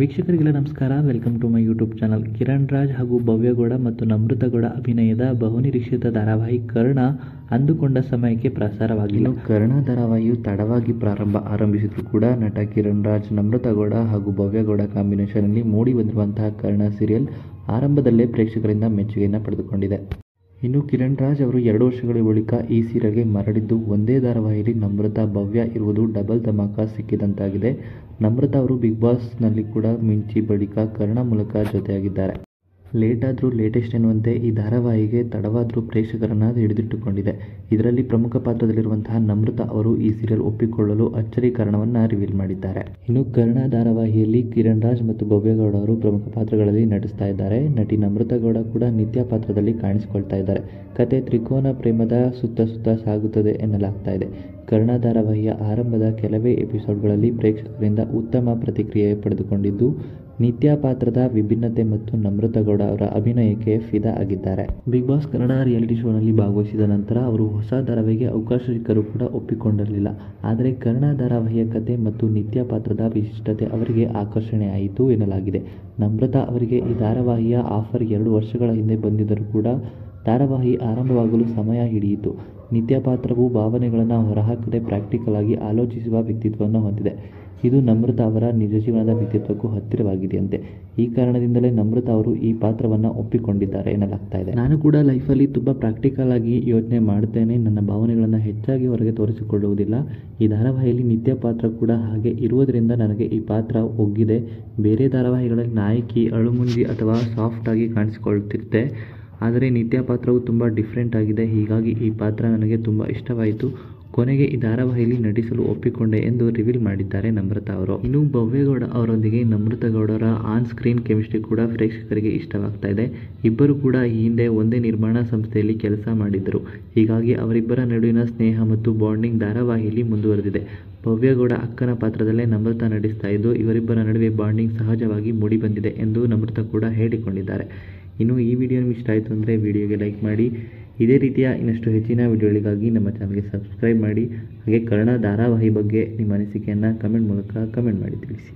ವೀಕ್ಷಕರಿಗೆಲ್ಲ ನಮಸ್ಕಾರ. Welcome to my YouTube channel. Kiran Raj ಹಾಗೂ ಭವ್ಯಗೌಡ ಮತ್ತು ನಮೃತಗೌಡ ಅಭಿನಯದ ಬಹುನಿರೀಕ್ಷಿತ ಧಾರಾವಾಹಿ ಕರ್ಣ ಅಂದುಕೊಂಡ ಸಮಯಕ್ಕೆ ಪ್ರಸಾರವಾಗಿಲ್ಲ. ಕರ್ಣ ಧಾರಾವಾಹಿಯು ತಡವಾಗಿ ಆರಂಭಿಸಿದ್ರು ಕೂಡ ನಟ ಕಿರಣ್ ರಾಜ್, ನಮೃತಗೌಡ ಹಾಗೂ ಭವ್ಯಗೌಡ ಕಾಂಬಿನೇಷನ್ನಲ್ಲಿ ಮೂಡಿ ಬಂದಿರುವಂತಹ ಕರ್ಣ ಸೀರಿಯಲ್ ಆರಂಭದಲ್ಲೇ ಪ್ರೇಕ್ಷಕರಿಂದ ಮೆಚ್ಚುಗೆಯನ್ನು ಪಡೆದುಕೊಂಡಿದೆ. ಇನ್ನು ಕಿರಣ್ ರಾಜ್ ಅವರು 2 ವರ್ಷಗಳ ಬಳಿಕ ಈ ಸೀರಿಯಲ್ಗೆ ಮರಳಿದ್ದು ಒಂದೇ ಧಾರಾವಾಹಿಯಲ್ಲಿ ನಮೃತ, ಭವ್ಯ ಇರುವುದು ಡಬಲ್ ಧಮಾಕ ಸಿಕ್ಕಿದಂತಾಗಿದೆ. ನಮೃತ ಅವರು ಬಿಗ್ ಬಾಸ್ನಲ್ಲಿ ಕೂಡ ಮಿಂಚಿ ಬಳಿಕ ಕರ್ಣ ಮೂಲಕ ಜೊತೆಯಾಗಿದ್ದಾರೆ. ಲೇಟ್ ಆದರೂ ಲೇಟೆಸ್ಟ್ ಎನ್ನುವಂತೆ ಈ ಧಾರಾವಾಹಿಗೆ ತಡವಾದರೂ ಪ್ರೇಕ್ಷಕರನ್ನು ಹಿಡಿದಿಟ್ಟುಕೊಂಡಿದೆ. ಇದರಲ್ಲಿ ಪ್ರಮುಖ ಪಾತ್ರದಲ್ಲಿರುವಂತಹ ನಮೃತ ಅವರು ಈ ಸೀರಿಯಲ್ ಒಪ್ಪಿಕೊಳ್ಳಲು ಅಚ್ಚರಿ ಕಾರಣವನ್ನು ರಿವೀಲ್ ಮಾಡಿದ್ದಾರೆ. ಇನ್ನು ಕರ್ಣ ಧಾರಾವಾಹಿಯಲ್ಲಿ ಕಿರಣ್ ರಾಜ್ ಮತ್ತು ಭವ್ಯಗೌಡ ಅವರು ಪ್ರಮುಖ ಪಾತ್ರಗಳಲ್ಲಿ ನಟಿಸ್ತಾ ಇದ್ದಾರೆ. ನಟಿ ನಮೃತಗೌಡ ಕೂಡ ನಿತ್ಯ ಪಾತ್ರದಲ್ಲಿ ಕಾಣಿಸಿಕೊಳ್ತಾ ಇದ್ದಾರೆ. ಕತೆ ತ್ರಿಕೋನ ಪ್ರೇಮದ ಸುತ್ತ ಸಾಗುತ್ತದೆ ಎನ್ನಲಾಗ್ತಾ ಇದೆ. ಕರ್ಣ ಧಾರಾವಾಹಿಯ ಆರಂಭದ ಕೆಲವೇ ಎಪಿಸೋಡ್ಗಳಲ್ಲಿ ಪ್ರೇಕ್ಷಕರಿಂದ ಉತ್ತಮ ಪ್ರತಿಕ್ರಿಯೆ ಪಡೆದುಕೊಂಡಿದ್ದು, ನಿತ್ಯ ಪಾತ್ರದ ವಿಭಿನ್ನತೆ ಮತ್ತು ನಮೃತಗೌಡ ಅವರ ಅಭಿನಯಕ್ಕೆ ಫಿದಾ ಆಗಿದ್ದಾರೆ. ಬಿಗ್ ಬಾಸ್ ಕನ್ನಡ ರಿಯಾಲಿಟಿ ಶೋನಲ್ಲಿ ಭಾಗವಹಿಸಿದ ನಂತರ ಅವರು ಹೊಸ ಧಾರಾವಾಹಿಗೆ ಅವಕಾಶ ಸಿಕ್ಕರೂ ಕೂಡ ಒಪ್ಪಿಕೊಂಡಿರಲಿಲ್ಲ. ಆದರೆ ಕರ್ಣ ಧಾರಾವಾಹಿಯ ಕತೆ ಮತ್ತು ನಿತ್ಯ ಪಾತ್ರದ ವಿಶಿಷ್ಟತೆ ಅವರಿಗೆ ಆಕರ್ಷಣೆ ಆಯಿತು ಎನ್ನಲಾಗಿದೆ. ನಮೃತ ಅವರಿಗೆ ಈ ಧಾರಾವಾಹಿಯ ಆಫರ್ 2 ವರ್ಷಗಳ ಹಿಂದೆ ಬಂದಿದ್ದರೂ ಕೂಡ ಧಾರಾವಾಹಿ ಆರಂಭವಾಗಲು ಸಮಯ ಹಿಡಿಯಿತು. ನಿತ್ಯ ಪಾತ್ರವು ಭಾವನೆಗಳನ್ನು ಹೊರಹಾಕದೆ ಪ್ರಾಕ್ಟಿಕಲ್ ಆಗಿ ಆಲೋಚಿಸುವ ವ್ಯಕ್ತಿತ್ವವನ್ನು ಹೊಂದಿದೆ. ಇದು ನಮೃತ ಅವರ ನಿಜ ಜೀವನದ ವ್ಯಕ್ತಿತ್ವಕ್ಕೂ ಹತ್ತಿರವಾಗಿದೆಯಂತೆ. ಈ ಕಾರಣದಿಂದಲೇ ನಮೃತ ಅವರು ಈ ಪಾತ್ರವನ್ನು ಒಪ್ಪಿಕೊಂಡಿದ್ದಾರೆ ಎನ್ನಲಾಗ್ತಾ ಇದೆ. ನಾನು ಕೂಡ ಲೈಫಲ್ಲಿ ತುಂಬ ಪ್ರಾಕ್ಟಿಕಲ್ ಆಗಿ ಯೋಚನೆ ಮಾಡ್ತೇನೆ. ನನ್ನ ಭಾವನೆಗಳನ್ನು ಹೆಚ್ಚಾಗಿ ಹೊರಗೆ ತೋರಿಸಿಕೊಳ್ಳುವುದಿಲ್ಲ. ಈ ಧಾರಾವಾಹಿಯಲ್ಲಿ ನಿತ್ಯ ಪಾತ್ರ ಕೂಡ ಹಾಗೆ ಇರುವುದರಿಂದ ನನಗೆ ಈ ಪಾತ್ರ ಒಗ್ಗಿದೆ. ಬೇರೆ ಧಾರಾವಾಹಿಗಳಲ್ಲಿ ನಾಯಕಿ ಅಳುಮುಂಜಿ ಅಥವಾ ಸಾಫ್ಟ್ ಆಗಿ ಕಾಣಿಸಿಕೊಳ್ಳುತ್ತಿರುತ್ತೆ. ಆದರೆ ನಿತ್ಯ ಪಾತ್ರವು ತುಂಬ ಡಿಫ್ರೆಂಟ್ ಆಗಿದೆ. ಹೀಗಾಗಿ ಈ ಪಾತ್ರ ನನಗೆ ತುಂಬ ಇಷ್ಟವಾಯಿತು. ಕೊನೆಗೆ ಈ ಧಾರಾವಾಹಿಯಲ್ಲಿ ನಟಿಸಲು ಒಪ್ಪಿಕೊಂಡೆ ಎಂದು ರಿವೀಲ್ ಮಾಡಿದ್ದಾರೆ ನಮೃತ ಅವರು. ಇನ್ನು ಭವ್ಯಗೌಡ ಅವರೊಂದಿಗೆ ನಮೃತಗೌಡರ ಆನ್ ಸ್ಕ್ರೀನ್ ಕೆಮಿಸ್ಟ್ರಿ ಕೂಡ ಪ್ರೇಕ್ಷಕರಿಗೆ ಇಷ್ಟವಾಗ್ತಾ ಇದೆ. ಇಬ್ಬರು ಕೂಡ ಈ ಹಿಂದೆ ಒಂದೇ ನಿರ್ಮಾಣ ಸಂಸ್ಥೆಯಲ್ಲಿ ಕೆಲಸ ಮಾಡಿದ್ದರು. ಹೀಗಾಗಿ ಅವರಿಬ್ಬರ ನಡುವಿನ ಸ್ನೇಹ ಮತ್ತು ಬಾಂಡಿಂಗ್ ಧಾರಾವಾಹಿಯಲ್ಲಿ ಮುಂದುವರೆದಿದೆ. ಭವ್ಯಗೌಡ ಅಕ್ಕನ ಪಾತ್ರದಲ್ಲೇ ನಮೃತ ನಟಿಸ್ತಾ ಇದ್ದು, ಇವರಿಬ್ಬರ ನಡುವೆ ಬಾಂಡಿಂಗ್ ಸಹಜವಾಗಿ ಮೂಡಿ ಬಂದಿದೆ ಎಂದು ನಮೃತ ಕೂಡ ಹೇಳಿಕೊಂಡಿದ್ದಾರೆ. ಇನ್ನು ಈ ವಿಡಿಯೋ ನಿಮಗೆ ಇಷ್ಟ ಆಯಿತು ಅಂದರೆ ವಿಡಿಯೋಗೆ ಲೈಕ್ ಮಾಡಿ. ಇದೇ ರೀತಿಯ ಇನ್ನಷ್ಟು ಹೆಚ್ಚಿನ ವಿಡಿಯೋಗಳಿಗಾಗಿ ನಮ್ಮ ಚಾನಲ್ಗೆ ಸಬ್ಸ್ಕ್ರೈಬ್ ಮಾಡಿ. ಹಾಗೆ ಕನ್ನಡ ಧಾರಾವಾಹಿ ಬಗ್ಗೆ ನಿಮ್ಮ ಅನಿಸಿಕೆಯನ್ನು ಕಮೆಂಟ್ ಮೂಲಕ ಕಮೆಂಟ್ ಮಾಡಿ ತಿಳಿಸಿ.